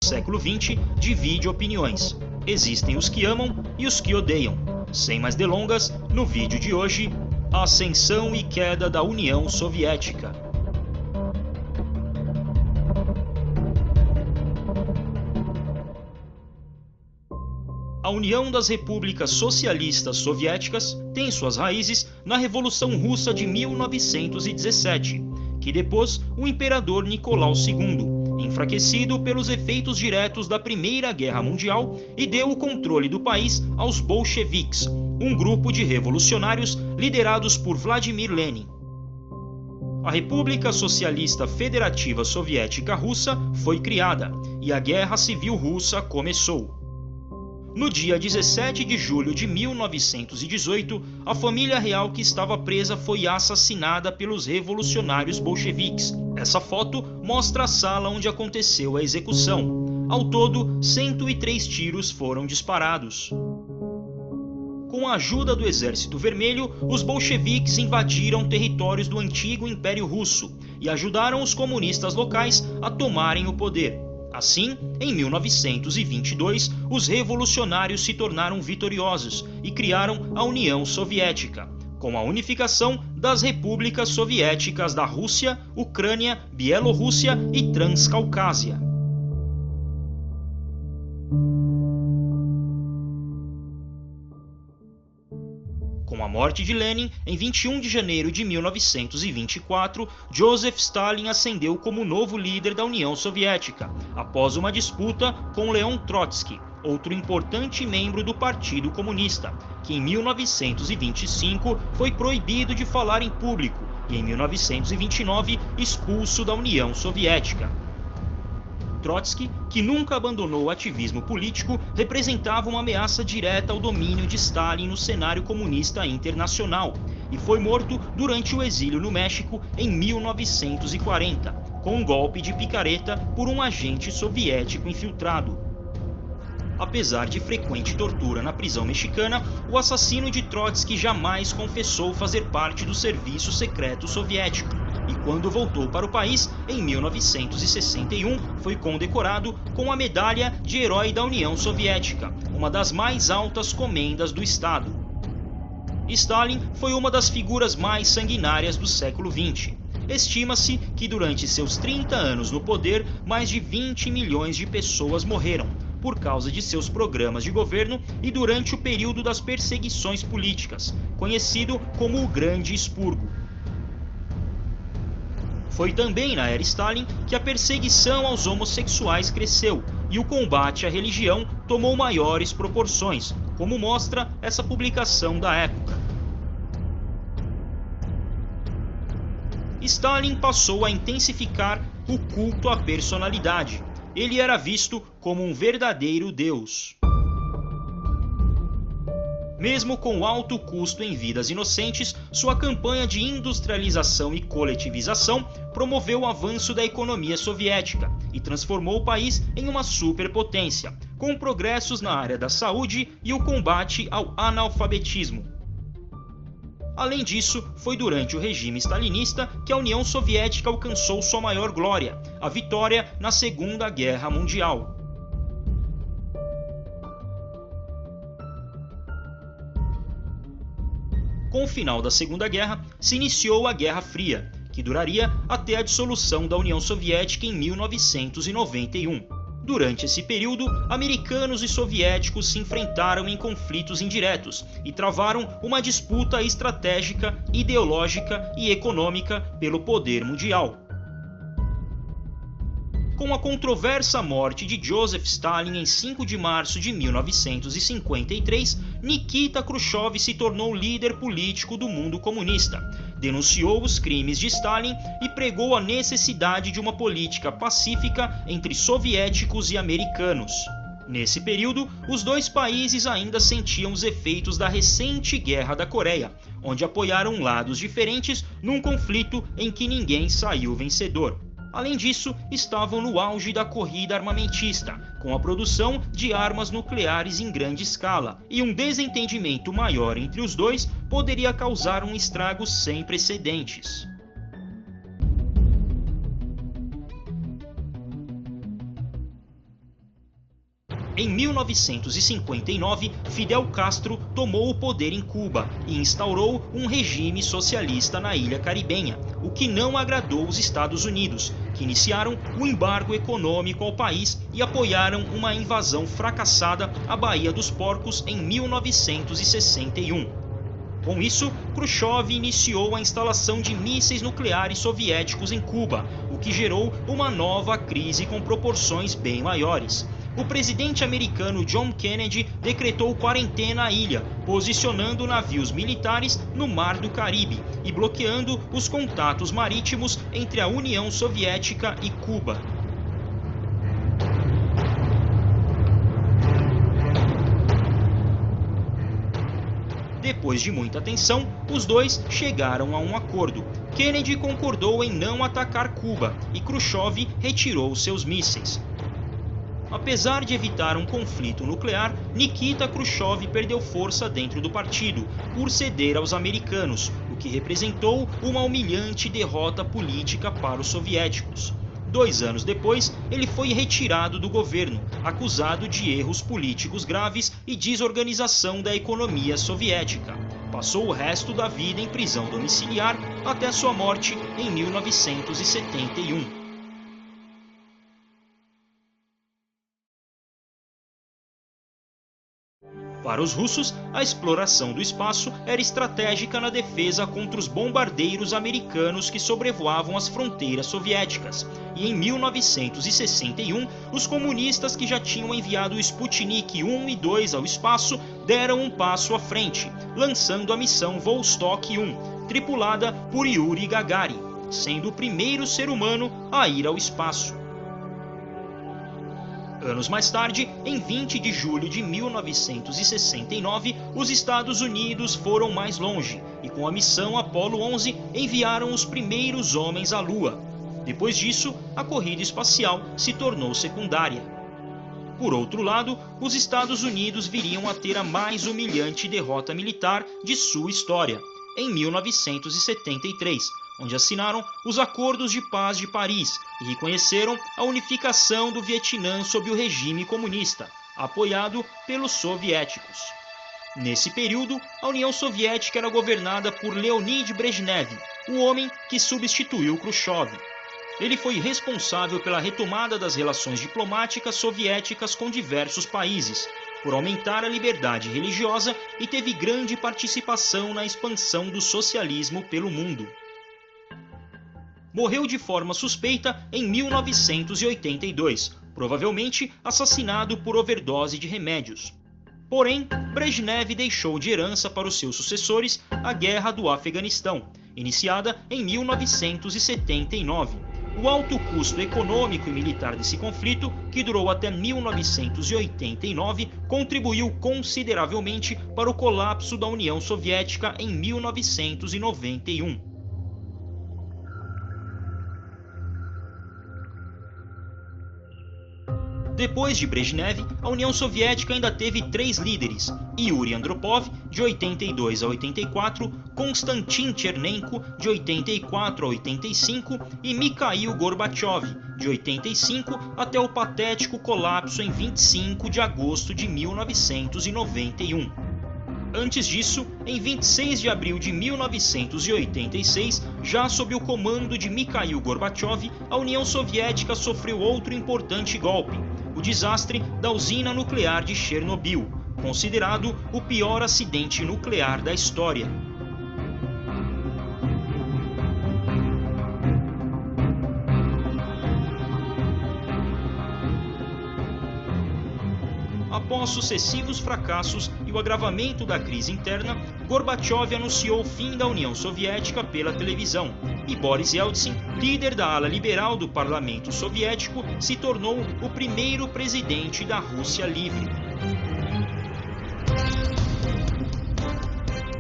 século XX divide opiniões. Existem os que amam e os que odeiam. Sem mais delongas, no vídeo de hoje, a ascensão e queda da União Soviética. A União das Repúblicas Socialistas Soviéticas tem suas raízes na Revolução Russa de 1917, que depôs o imperador Nicolau II, enfraquecido pelos efeitos diretos da Primeira Guerra Mundial, e deu o controle do país aos bolcheviques, um grupo de revolucionários liderados por Vladimir Lenin. A República Socialista Federativa Soviética Russa foi criada e a Guerra Civil Russa começou. No dia 17 de julho de 1918, a família real que estava presa foi assassinada pelos revolucionários bolcheviques. Essa foto mostra a sala onde aconteceu a execução. Ao todo, 103 tiros foram disparados. Com a ajuda do Exército Vermelho, os bolcheviques invadiram territórios do antigo Império Russo e ajudaram os comunistas locais a tomarem o poder. Assim, em 1922, os revolucionários se tornaram vitoriosos e criaram a União Soviética, com a unificação das repúblicas soviéticas da Rússia, Ucrânia, Bielorrússia e Transcaucásia. Com a morte de Lenin, em 21 de janeiro de 1924, Joseph Stalin ascendeu como novo líder da União Soviética, após uma disputa com Leon Trotsky, outro importante membro do Partido Comunista, que em 1925 foi proibido de falar em público e em 1929 expulso da União Soviética. Trotsky, que nunca abandonou o ativismo político, representava uma ameaça direta ao domínio de Stalin no cenário comunista internacional e foi morto durante o exílio no México em 1940, com um golpe de picareta por um agente soviético infiltrado. Apesar de frequente tortura na prisão mexicana, o assassino de Trotsky jamais confessou fazer parte do serviço secreto soviético. E quando voltou para o país, em 1961, foi condecorado com a Medalha de Herói da União Soviética, uma das mais altas comendas do Estado. Stalin foi uma das figuras mais sanguinárias do século XX. Estima-se que durante seus 30 anos no poder, mais de 20 milhões de pessoas morreram, por causa de seus programas de governo e durante o período das perseguições políticas, conhecido como o Grande Expurgo. Foi também na era Stalin que a perseguição aos homossexuais cresceu e o combate à religião tomou maiores proporções, como mostra essa publicação da época. Stalin passou a intensificar o culto à personalidade. Ele era visto como um verdadeiro deus. Mesmo com alto custo em vidas inocentes, sua campanha de industrialização e coletivização promoveu o avanço da economia soviética e transformou o país em uma superpotência, com progressos na área da saúde e o combate ao analfabetismo. Além disso, foi durante o regime stalinista que a União Soviética alcançou sua maior glória, a vitória na Segunda Guerra Mundial. Com o final da Segunda Guerra, se iniciou a Guerra Fria, que duraria até a dissolução da União Soviética em 1991. Durante esse período, americanos e soviéticos se enfrentaram em conflitos indiretos e travaram uma disputa estratégica, ideológica e econômica pelo poder mundial. Com a controversa morte de Joseph Stalin em 5 de março de 1953, Nikita Khrushchev se tornou líder político do mundo comunista, denunciou os crimes de Stalin e pregou a necessidade de uma política pacífica entre soviéticos e americanos. Nesse período, os dois países ainda sentiam os efeitos da recente Guerra da Coreia, onde apoiaram lados diferentes num conflito em que ninguém saiu vencedor. Além disso, estavam no auge da corrida armamentista, com a produção de armas nucleares em grande escala, e um desentendimento maior entre os dois poderia causar um estrago sem precedentes. Em 1959, Fidel Castro tomou o poder em Cuba e instaurou um regime socialista na ilha caribenha, o que não agradou os Estados Unidos, que iniciaram o embargo econômico ao país e apoiaram uma invasão fracassada à Baía dos Porcos em 1961. Com isso, Khrushchev iniciou a instalação de mísseis nucleares soviéticos em Cuba, o que gerou uma nova crise com proporções bem maiores. O presidente americano John Kennedy decretou quarentena à ilha, posicionando navios militares no Mar do Caribe e bloqueando os contatos marítimos entre a União Soviética e Cuba. Depois de muita tensão, os dois chegaram a um acordo. Kennedy concordou em não atacar Cuba e Khrushchev retirou seus mísseis. Apesar de evitar um conflito nuclear, Nikita Khrushchev perdeu força dentro do partido por ceder aos americanos, o que representou uma humilhante derrota política para os soviéticos. 2 anos depois, ele foi retirado do governo, acusado de erros políticos graves e desorganização da economia soviética. Passou o resto da vida em prisão domiciliar até sua morte em 1971. Para os russos, a exploração do espaço era estratégica na defesa contra os bombardeiros americanos que sobrevoavam as fronteiras soviéticas. E em 1961, os comunistas que já tinham enviado o Sputnik 1 e 2 ao espaço deram um passo à frente, lançando a missão Vostok 1, tripulada por Yuri Gagarin, sendo o primeiro ser humano a ir ao espaço. Anos mais tarde, em 20 de julho de 1969, os Estados Unidos foram mais longe e com a missão Apollo 11 enviaram os primeiros homens à Lua. Depois disso, a corrida espacial se tornou secundária. Por outro lado, os Estados Unidos viriam a ter a mais humilhante derrota militar de sua história, em 1973, onde assinaram os Acordos de Paz de Paris e reconheceram a unificação do Vietnã sob o regime comunista, apoiado pelos soviéticos. Nesse período, a União Soviética era governada por Leonid Brezhnev, o homem que substituiu Khrushchev. Ele foi responsável pela retomada das relações diplomáticas soviéticas com diversos países, por aumentar a liberdade religiosa e teve grande participação na expansão do socialismo pelo mundo. Morreu de forma suspeita em 1982, provavelmente assassinado por overdose de remédios. Porém, Brezhnev deixou de herança para os seus sucessores a Guerra do Afeganistão, iniciada em 1979. O alto custo econômico e militar desse conflito, que durou até 1989, contribuiu consideravelmente para o colapso da União Soviética em 1991. Depois de Brezhnev, a União Soviética ainda teve 3 líderes: Yuri Andropov, de 82 a 84, Konstantin Chernenko, de 84 a 85 e Mikhail Gorbachev, de 85 até o patético colapso em 25 de agosto de 1991. Antes disso, em 26 de abril de 1986, já sob o comando de Mikhail Gorbachev, a União Soviética sofreu outro importante golpe: o desastre da usina nuclear de Chernobyl, considerado o pior acidente nuclear da história. Após sucessivos fracassos e o agravamento da crise interna, Gorbachev anunciou o fim da União Soviética pela televisão, e Boris Yeltsin, líder da ala liberal do parlamento soviético, se tornou o primeiro presidente da Rússia livre.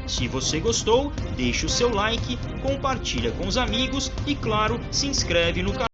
Se você gostou, deixe o seu like, compartilha com os amigos e, claro, se inscreve no canal.